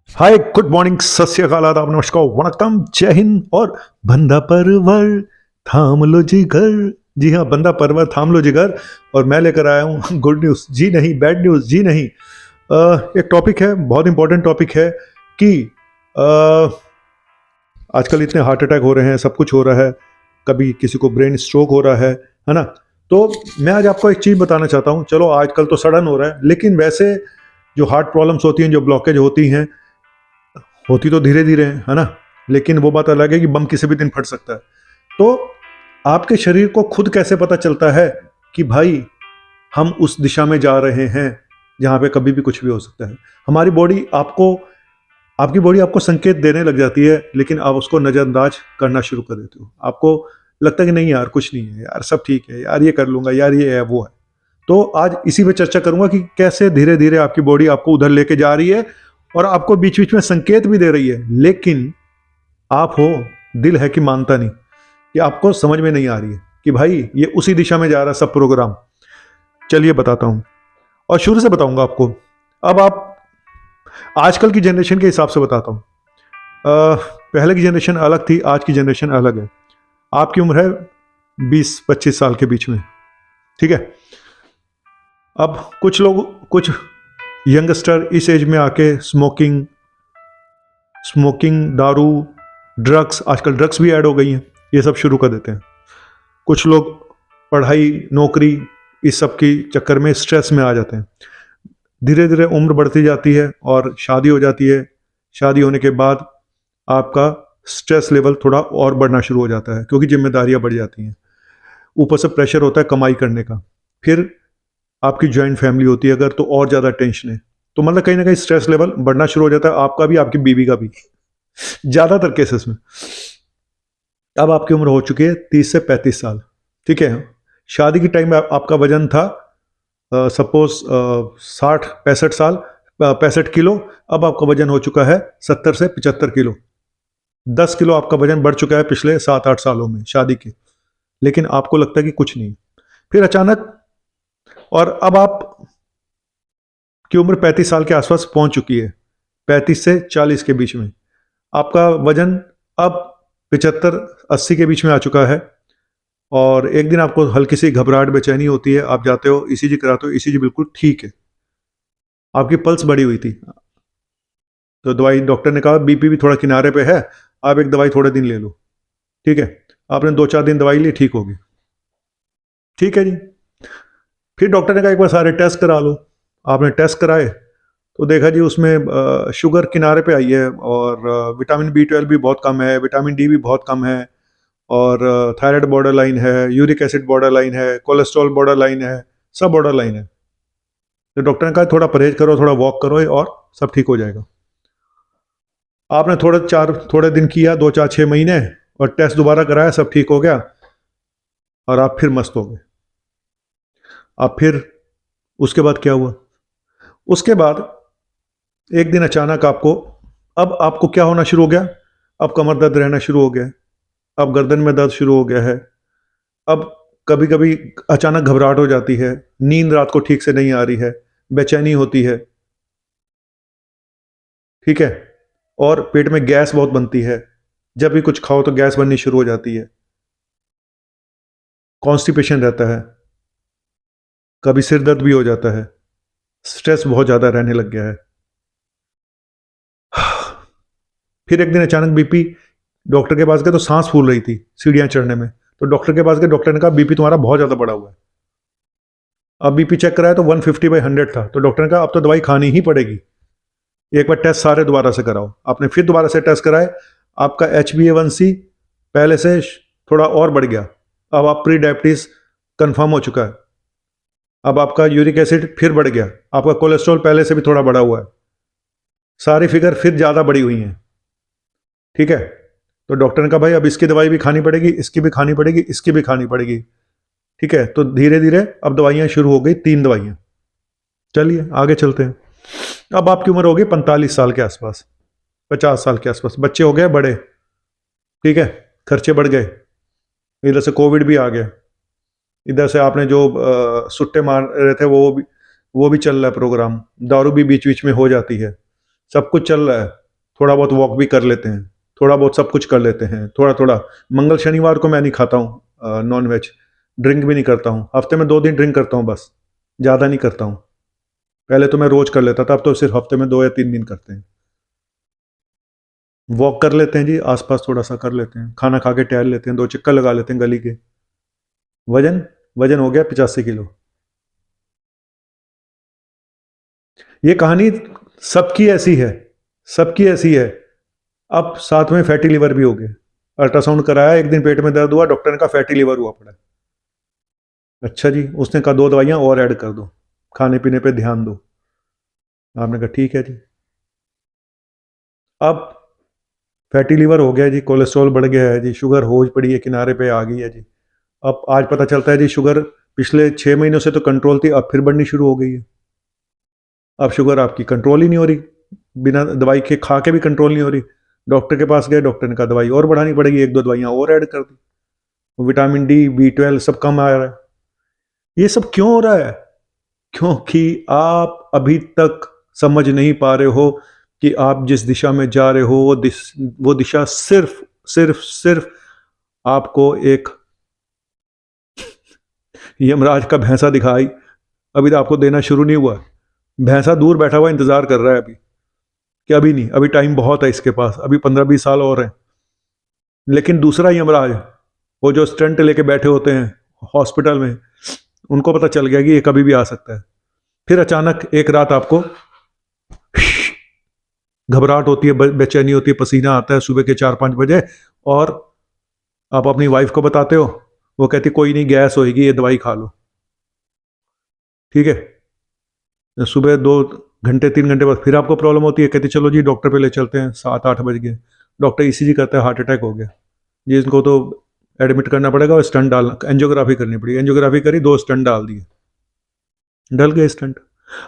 हाय, good morning, सत श्री अकाल, आदाब, नमस्कार, वणक्कम, जय हिंद और बंदा परवर थाम लो जिगर। जी हाँ, बंदा परवर थाम लो जिगर। और मैं लेकर आया हूँ गुड न्यूज़, जी नहीं बैड न्यूज़, जी नहीं। एक टॉपिक है, बहुत इंपॉर्टेंट टॉपिक है कि अ, आजकल इतने हार्ट अटैक हो रहे हैं, सब कुछ हो रहा है, कभी किसी को ब्रेन स्ट्रोक हो रहा है ना। तो मैं आज आपको एक चीज़ बताना चाहता हूँ। चलो, आजकल तो सडन हो रहा है, लेकिन वैसे जो हार्ट प्रॉब्लम्स होती हैं, जो ब्लॉकेज होती हैं, होती तो धीरे धीरे है ना। लेकिन वो बात अलग है कि बम किसी भी दिन फट सकता है। तो आपके शरीर को खुद कैसे पता चलता है कि भाई हम उस दिशा में जा रहे हैं जहां पे कभी भी कुछ भी हो सकता है। हमारी बॉडी आपको आपकी बॉडी आपको संकेत देने लग जाती है, लेकिन आप उसको नज़रअंदाज करना शुरू कर देते हो। आपको लगता है कि नहीं यार, कुछ नहीं है यार, सब ठीक है यार, ये कर लूंगा यार, ये है वो है। तो आज इसी पे चर्चा करूंगा कि कैसे धीरे धीरे आपकी बॉडी आपको उधर लेके जा रही है और आपको बीच बीच में संकेत भी दे रही है, लेकिन आप हो, दिल है कि मानता नहीं, कि आपको समझ में नहीं आ रही है कि भाई ये उसी दिशा में जा रहा है सब प्रोग्राम। चलिए बताता हूं, और शुरू से बताऊंगा आपको। अब आप आजकल की जनरेशन के हिसाब से बताता हूं। पहले की जनरेशन अलग थी, आज की जनरेशन अलग है। आपकी उम्र है 20-25 साल के बीच में, ठीक है। अब कुछ यंगस्टर इस एज में आके स्मोकिंग स्मोकिंग दारू, ड्रग्स, आजकल ड्रग्स भी ऐड हो गई हैं, ये सब शुरू कर देते हैं। कुछ लोग पढ़ाई, नौकरी, इस सब की चक्कर में स्ट्रेस में आ जाते हैं। धीरे धीरे उम्र बढ़ती जाती है और शादी हो जाती है। शादी होने के बाद आपका स्ट्रेस लेवल थोड़ा और बढ़ना शुरू हो जाता है, क्योंकि जिम्मेदारियां बढ़ जाती हैं। ऊपर से प्रेशर होता है कमाई करने का। फिर आपकी जॉइंट फैमिली होती है अगर, तो और ज़्यादा टेंशन है। तो मतलब कहीं ना कहीं स्ट्रेस लेवल बढ़ना शुरू हो जाता है, आपका भी, आपकी बीवी का भी, ज़्यादातर केसेस में। अब आपकी उम्र हो चुकी है 30 से 35 साल, ठीक है। शादी के टाइम में आपका वजन था सपोज 60-65 साल, 65 किलो। अब आपका वजन हो चुका है 70 से 75 किलो। 10 किलो आपका वजन बढ़ चुका है पिछले 7-8 सालों में शादी के। लेकिन आपको लगता है कि कुछ नहीं। फिर अचानक, और अब आप की उम्र 35 साल के आसपास पहुंच चुकी है, 35 से 40 के बीच में। आपका वजन अब 75-80 के बीच में आ चुका है। और एक दिन आपको हल्की सी घबराहट, बेचैनी होती है, आप जाते हो ईसीजी कराते हो, ईसीजी बिल्कुल ठीक है। आपकी पल्स बढ़ी हुई थी, तो दवाई, डॉक्टर ने कहा बीपी भी थोड़ा किनारे पे है, आप एक दवाई थोड़े दिन ले लो, ठीक है। आपने 2-4 दिन दवाई ली, ठीक होगी, ठीक है जी। फिर डॉक्टर ने कहा एक बार सारे टेस्ट करा लो। आपने टेस्ट कराए तो देखा जी उसमें शुगर किनारे पे आई है, और विटामिन बी 12 भी बहुत कम है, विटामिन डी भी बहुत कम है, और थायराइड बॉर्डर लाइन है, यूरिक एसिड बॉर्डर लाइन है, कोलेस्ट्रॉल बॉर्डर लाइन है, सब बॉर्डर लाइन है। तो डॉक्टर ने कहा थोड़ा परहेज करो, थोड़ा वॉक करो और सब ठीक हो जाएगा। आपने थोड़े दिन किया, 2-4-6 महीने, और टेस्ट दोबारा कराया, सब ठीक हो गया, और आप फिर मस्त हो गए। अब फिर उसके बाद क्या हुआ? उसके बाद एक दिन अचानक अब आपको क्या होना शुरू हो गया? अब कमर दर्द रहना शुरू हो गया, अब गर्दन में दर्द शुरू हो गया है। अब कभी कभी अचानक घबराहट हो जाती है, नींद रात को ठीक से नहीं आ रही है, बेचैनी होती है, ठीक है। और पेट में गैस बहुत बनती है, जब भी कुछ खाओ तो गैस बननी शुरू हो जाती है। कॉन्स्टिपेशन रहता है, कभी सिर दर्द भी हो जाता है, स्ट्रेस बहुत ज़्यादा रहने लग गया है। फिर एक दिन अचानक बीपी, डॉक्टर के पास गए तो सांस फूल रही थी सीढ़ियां चढ़ने में। तो डॉक्टर के पास गए, डॉक्टर ने कहा बीपी तुम्हारा बहुत ज़्यादा बढ़ा हुआ है। अब बीपी चेक कराया तो 150/100 था। तो डॉक्टर ने कहा अब तो दवाई खानी ही पड़ेगी, एक बार टेस्ट सारे दोबारा से कराओ। आपने फिर दोबारा से टेस्ट कराए, आपका HbA1c पहले से थोड़ा और बढ़ गया। अब आप प्री डायबिटीज कन्फर्म हो चुका है। अब आपका यूरिक एसिड फिर बढ़ गया, आपका कोलेस्ट्रॉल पहले से भी थोड़ा बढ़ा हुआ है, सारी फिगर फिर ज़्यादा बढ़ी हुई हैं, ठीक है। तो डॉक्टर ने कहा भाई अब इसकी दवाई भी खानी पड़ेगी, इसकी भी खानी पड़ेगी, इसकी भी खानी पड़ेगी, ठीक है। तो धीरे धीरे अब दवाइयाँ शुरू हो गई, 3 दवाइयाँ। चलिए आगे चलते हैं। अब आपकी उम्र हो गई 45 साल के आसपास, 50 साल के आसपास, बच्चे हो गए बड़े, ठीक है। खर्चे बढ़ गए, इधर से कोविड भी आ गया, इधर से आपने जो सुट्टे मार रहे थे वो भी चल रहा है प्रोग्राम, दारू भी बीच बीच में हो जाती है, सब कुछ चल रहा है, थोड़ा बहुत वॉक भी कर लेते हैं, थोड़ा बहुत सब कुछ कर लेते हैं, थोड़ा थोड़ा। मंगल शनिवार को मैं नहीं खाता हूँ नॉन वेज, ड्रिंक भी नहीं करता हूँ, हफ्ते में 2 दिन ड्रिंक करता हूँ बस, ज़्यादा नहीं करता हूँ। पहले तो मैं रोज कर लेता था, अब तो सिर्फ हफ्ते में 2 या 3 दिन करते हैं। वॉक कर लेते हैं जी, आसपास थोड़ा सा कर लेते हैं, खाना खा के टहल लेते हैं, 2 चक्कर लगा लेते हैं गली के। वजन वजन हो गया 85 किलो। ये कहानी सबकी ऐसी है, सबकी ऐसी है। अब साथ में फैटी लिवर भी हो गया। अल्ट्रासाउंड कराया, एक दिन पेट में दर्द हुआ, डॉक्टर ने कहा फैटी लिवर हुआ पड़ा है। अच्छा जी, उसने कहा 2 दवाइयां और ऐड कर दो, खाने पीने पे ध्यान दो। आपने कहा ठीक है जी। अब फैटी लिवर हो गया जी, कोलेस्ट्रॉल बढ़ गया है जी, शुगर होज पड़ी है, किनारे पे आ गई है जी। अब आज पता चलता है जी शुगर पिछले 6 महीनों से तो कंट्रोल थी, अब फिर बढ़नी शुरू हो गई है। अब शुगर आपकी कंट्रोल ही नहीं हो रही, बिना दवाई के खा के भी कंट्रोल नहीं हो रही। डॉक्टर के पास गए, डॉक्टर ने कहा दवाई और बढ़ानी पड़ेगी, 1-2 दवाइयां और ऐड कर दी। विटामिन डी, B12 सब कम आ रहा है। ये सब क्यों हो रहा है? क्योंकि आप अभी तक समझ नहीं पा रहे हो कि आप जिस दिशा में जा रहे हो वो दिशा सिर्फ सिर्फ सिर्फ आपको एक यमराज का भैंसा दिखाई, अभी तो आपको देना शुरू नहीं हुआ। भैंसा दूर बैठा हुआ इंतजार कर रहा है अभी, कि अभी नहीं, अभी टाइम बहुत है इसके पास, अभी 15-20 साल और हैं। लेकिन दूसरा यमराज, वो जो स्टंट लेके बैठे होते हैं हॉस्पिटल में, उनको पता चल गया कि ये कभी भी आ सकता है। फिर अचानक एक रात आपको घबराहट होती है, बेचैनी होती है, पसीना आता है सुबह के 4-5 बजे, और आप अपनी वाइफ को बताते हो, वो कहती कोई नहीं, गैस होएगी, ये दवाई खा लो। ठीक है, सुबह 2 घंटे 3 घंटे बाद फिर आपको प्रॉब्लम होती है, कहती चलो जी डॉक्टर पे ले चलते हैं, 7-8 बज गए। डॉक्टर ECG करता है, हार्ट अटैक हो गया जी, इनको तो एडमिट करना पड़ेगा और स्टंट डालना, एंजियोग्राफी करनी पड़ी। एंजियोग्राफी करी, 2 स्टंट डाल दिए, डल गए स्टंट।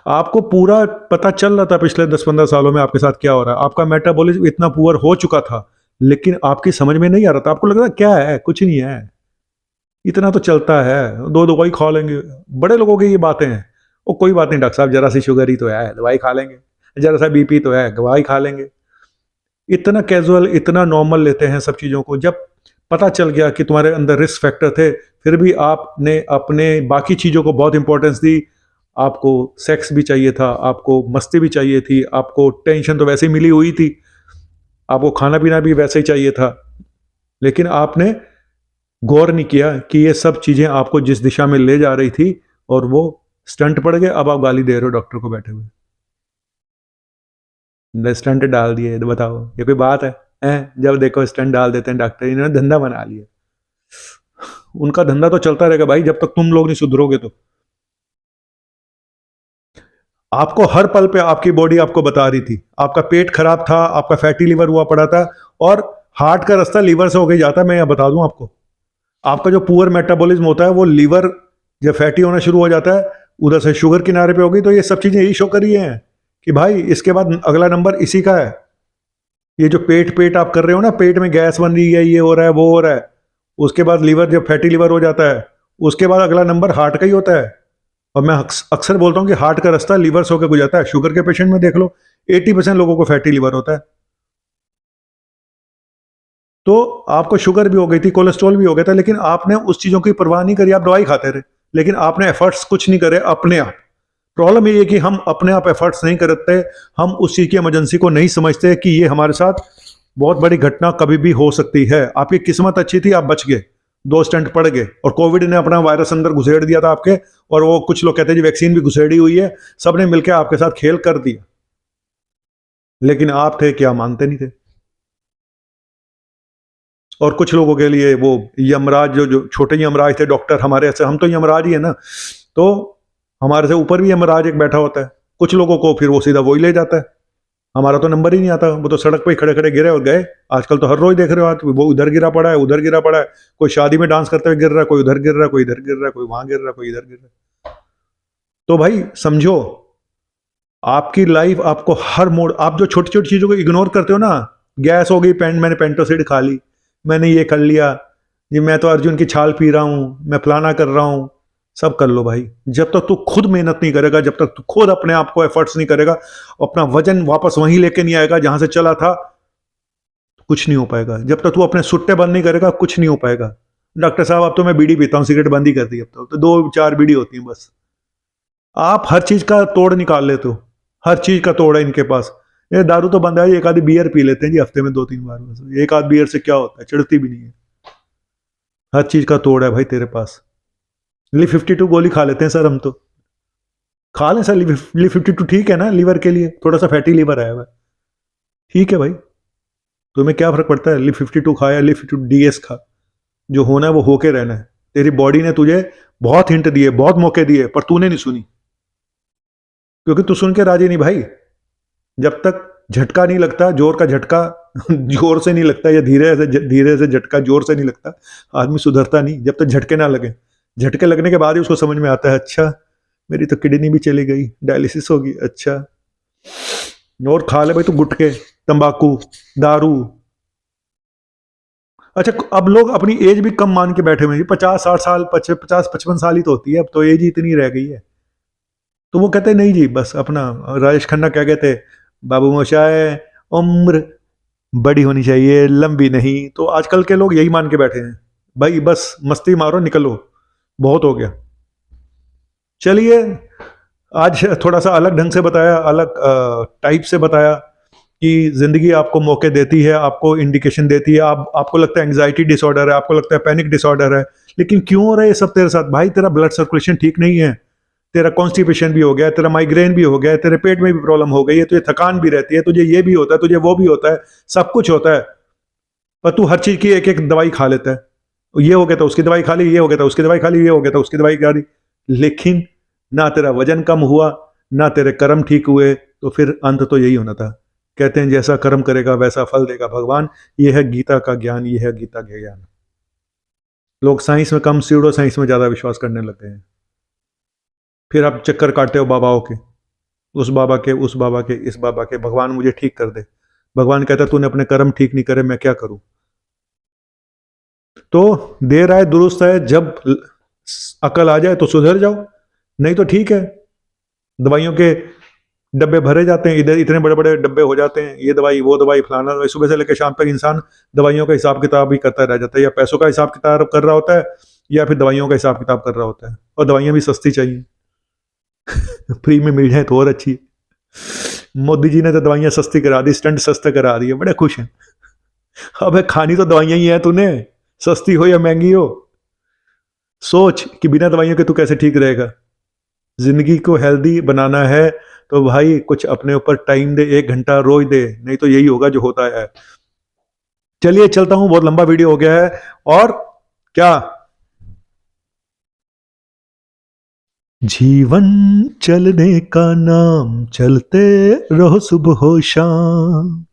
आपको पूरा पता चल रहा था पिछले 10-15 सालों में आपके साथ क्या हो रहा है, आपका मेटाबॉलिज्म इतना पुअर हो चुका था, लेकिन आपकी समझ में नहीं आ रहा था। आपको लग रहा क्या है, कुछ नहीं है, इतना तो चलता है, 2 दवाई खा लेंगे। बड़े लोगों की ये बातें हैं, वो कोई बात नहीं डॉक्टर साहब, जरा सी शुगर ही तो है, दवाई खा लेंगे, जरा सा BP तो है, दवाई खा लेंगे। इतना कैजुअल, इतना नॉर्मल लेते हैं सब चीज़ों को। जब पता चल गया कि तुम्हारे अंदर रिस्क फैक्टर थे, फिर भी आपने अपने बाकी चीज़ों को बहुत इंपॉर्टेंस दी। आपको सेक्स भी चाहिए था, आपको मस्ती भी चाहिए थी, आपको टेंशन तो वैसे ही मिली हुई थी, आपको खाना पीना भी वैसे ही चाहिए था, लेकिन आपने गौर नहीं किया कि ये सब चीज़ें आपको जिस दिशा में ले जा रही थी, और वो स्टंट पड़ गए। अब आप गाली दे रहे हो डॉक्टर को बैठे हुए, स्टंट डाल दिए, तो बताओ ये कोई बात है? जब देखो स्टंट डाल देते हैं डॉक्टर, इन्होंने धंधा बना लिया। उनका धंधा तो चलता रहेगा भाई, जब तक तुम लोग नहीं सुधरोगे। तो आपको हर पल पे आपकी बॉडी आपको बता रही थी, आपका पेट खराब था, आपका फैटी लिवर हुआ पड़ा था, और हार्ट का रास्ता लीवर से होकर जाता है। मैं यह बता दूं आपको, आपका जो पुअर मेटाबॉलिज्म होता है, वो लीवर जब फैटी होना शुरू हो जाता है, उधर से शुगर किनारे पे होगी, तो ये सब चीजें यही शो कर रही हैं कि भाई इसके बाद अगला नंबर इसी का है। ये जो पेट पेट आप कर रहे हो ना, पेट में गैस बन रही है, ये हो रहा है, वो हो रहा है, उसके बाद लीवर जब फैटी लीवर हो जाता है, उसके बाद अगला नंबर हार्ट का ही होता है। और मैं अक्सर बोलता हूँ कि हार्ट का रास्ता लीवर से होकर गुजरता है। शुगर के पेशेंट में देख लो, 80% लोगों को फैटी लीवर होता है। तो आपको शुगर भी हो गई थी, कोलेस्ट्रॉल भी हो गया था, लेकिन आपने उस चीजों की परवाह नहीं करी, आप दवाई खाते रहे, लेकिन आपने एफर्ट्स कुछ नहीं करे अपने आप। प्रॉब्लम ये है कि हम अपने आप एफर्ट्स नहीं करते, हम उस चीज की इमरजेंसी को नहीं समझते कि ये हमारे साथ बहुत बड़ी घटना कभी भी हो सकती है। आपकी किस्मत अच्छी थी, आप बच गए, 2 स्टंट पड़ गए, और कोविड ने अपना वायरस अंदर घुसेड़ दिया था आपके, और वो कुछ लोग कहते हैं जी वैक्सीन भी घुसेड़ी हुई है, सबने मिलकर आपके साथ खेल कर दिया, लेकिन आप थे क्या, मानते नहीं थे। और कुछ लोगों के लिए वो यमराज, जो छोटे यमराज थे डॉक्टर, हमारे ऐसे, हम तो यमराज ही है ना, तो हमारे से ऊपर भी यमराज एक बैठा होता है। कुछ लोगों को फिर वो सीधा वही ले जाता है, हमारा तो नंबर ही नहीं आता, वो तो सड़क पे ही खड़े खड़े गिरे और गए। आजकल तो हर रोज देख रहे हो, आज वो उधर गिरा पड़ा है, उधर गिरा पड़ा है, कोई शादी में डांस करते हुए गिर रहा है, कोई उधर गिर रहा है, कोई इधर गिर रहा है, कोई वहां गिर रहा है, कोई इधर गिर रहा है। तो भाई समझो, आपकी लाइफ आपको हर मोड़, आप जो छोटी छोटी चीजों को इग्नोर करते हो ना, गैस हो गई, मैंने पेंटोसिड खा ली, मैंने ये कर लिया जी, मैं तो अर्जुन की छाल पी रहा हूँ, मैं फलाना कर रहा हूँ, सब कर लो भाई। जब तक तू खुद मेहनत नहीं करेगा, जब तक तू खुद अपने आप को एफर्ट्स नहीं करेगा, अपना वजन वापस वहीं लेके नहीं आएगा जहां से चला था, कुछ नहीं हो पाएगा। जब तक तू अपने सुट्टे बंद नहीं करेगा, कुछ नहीं हो पाएगा। डॉक्टर साहब अब तो मैं बीड़ी पीता हूँ, सिगरेट बंद ही कर दी, अब तो 2-4 बीड़ी होती हैं बस। आप हर चीज का तोड़ निकाल लेते हो, हर चीज का तोड़ है इनके पास। ये दारू तो बंद है, एक आधी बियर पी लेते हैं जी हफ्ते में 2-3 बार, बस एक आध बियर से क्या होता है, चिढ़ती भी नहीं है। हर चीज का तोड़ है भाई तेरे पास। ली 52 गोली खा लेते हैं सर हम तो, खा लें सर ली 52, ठीक है ना, लीवर के लिए थोड़ा सा फैटी लीवर आया हुआ है, ठीक है भाई, तुम्हें क्या फर्क पड़ता है, ली 52 खा या ली 52 डीएस खा, जो होना है वो होके रहना है। तेरी बॉडी ने तुझे बहुत हिंट दिए, बहुत मौके दिए, पर तूने नहीं सुनी, क्योंकि तू सुन के राजी नहीं भाई। जब तक झटका नहीं लगता, जोर का झटका जोर से नहीं लगता, या धीरे से झटका जोर से नहीं लगता, आदमी सुधरता नहीं जब तक झटके ना लगे। झटके लगने के बाद ही उसको समझ में आता है, अच्छा मेरी तो किडनी भी चली गई, डायलिसिस होगी, अच्छा। और खा ले भाई तू गुटखे, तंबाकू, दारू। अच्छा, अब लोग अपनी एज भी कम मान के बैठे हुए हैं, 50-60 साल, 50-55 साल ही तो होती है अब तो, एज ही इतनी रह गई है। तो वो कहते नहीं जी, बस अपना, राजेश खन्ना क्या कहते, बाबू मोशाय उम्र बड़ी होनी चाहिए, लंबी नहीं। तो आजकल के लोग यही मान के बैठे हैं भाई, बस मस्ती मारो निकलो, बहुत हो गया। चलिए, आज थोड़ा सा अलग ढंग से बताया, अलग टाइप से बताया कि जिंदगी आपको मौके देती है, आपको इंडिकेशन देती है। आपको लगता है एंग्जाइटी डिसऑर्डर है, आपको लगता है पैनिक डिसऑर्डर है, लेकिन क्यों हो रहा है ये सब तेरे साथ भाई? तेरा ब्लड सर्कुलेशन ठीक नहीं है, तेरा कॉन्स्टिपेशन भी हो गया, तेरा माइग्रेन भी हो गया, तेरे पेट में भी प्रॉब्लम हो गई है, तुझे थकान भी रहती है, तुझे ये भी होता है, तुझे वो भी होता है, सब कुछ होता है, पर तू हर चीज की एक एक दवाई खा लेता है। ये हो गया था उसकी दवाई खा ली, ये हो गया था उसकी दवाई खा ली, ये हो गया था उसकी दवाई खा ली, लेकिन ना तेरा वजन कम हुआ, ना तेरे कर्म ठीक हुए, तो फिर अंत तो यही होना था। कहते हैं जैसा कर्म करेगा वैसा फल देगा भगवान। ये है गीता का ज्ञान, ये है गीता का ज्ञान। लोग साइंस में कम, सीडो साइंस में ज्यादा विश्वास करने लगे हैं। फिर आप चक्कर काटते हो बाबाओं के, उस बाबा के, उस बाबा के, इस बाबा के, भगवान मुझे ठीक कर दे। भगवान कहता है तूने अपने कर्म ठीक नहीं करे, मैं क्या करूं? तो देर आए दुरुस्त है, जब अकल आ जाए तो सुधर जाओ, नहीं तो ठीक है। दवाइयों के डब्बे भरे जाते हैं, इधर इतने बड़े बड़े डब्बे हो जाते हैं, ये दवाई वो दवाई फलाना दवाई, सुबह से लेकर शाम तक इंसान दवाइयों का हिसाब किताब ही करता रह जाता है, या पैसों का हिसाब किताब कर रहा होता है, या फिर दवाइयों का हिसाब किताब कर रहा होता है। और दवाइयां भी सस्ती चाहिए फ्री में मिल जाए तो और अच्छी। मोदी जी ने तो दवाइयां सस्ती करा दी, स्टंट सस्ते करा दिए, बड़े खुश हैं। अबे खानी तो दवाइयां ही है तूने, सस्ती हो या महंगी हो। सोच कि बिना दवाइयों के तू कैसे ठीक रहेगा। जिंदगी को हेल्दी बनाना है तो भाई कुछ अपने ऊपर टाइम दे, 1 घंटा रोज दे, नहीं तो यही होगा जो होता है। चलिए चलता हूं, बहुत लंबा वीडियो हो गया है। और क्या, जीवन चलने का नाम, चलते रहो सुबह हो शाम।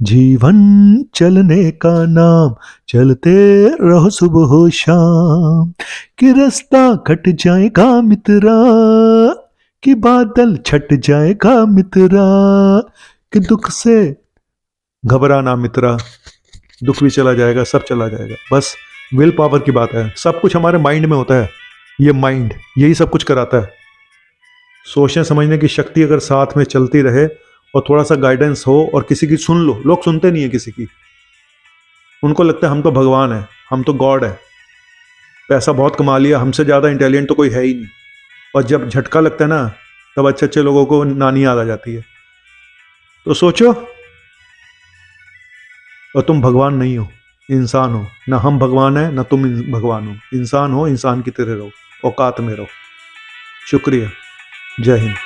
जीवन चलने का नाम, चलते रहो सुबह हो शाम। कि रास्ता कट जाएगा मित्रा, कि बादल छट जाएगा मित्रा, कि दुख से घबराना मित्रा, दुख भी चला जाएगा, सब चला जाएगा। बस विल पावर की बात है, सब कुछ हमारे माइंड में होता है। ये माइंड यही सब कुछ कराता है। सोचने समझने की शक्ति अगर साथ में चलती रहे और थोड़ा सा गाइडेंस हो, और किसी की सुन लो, लोग सुनते नहीं है किसी की, उनको लगता है हम तो भगवान है, हम तो गॉड है, पैसा बहुत कमा लिया, हमसे ज़्यादा इंटेलिजेंट तो कोई है ही नहीं। और जब झटका लगता है ना, तब अच्छे अच्छे लोगों को नानी याद आ जाती है। तो सोचो, और तुम भगवान नहीं हो, इंसान हो। ना हम भगवान है, ना तुम भगवान हो, इंसान हो, इंसान की तरह रहो, औकात में रहो। शुक्रिया, जय हिंद।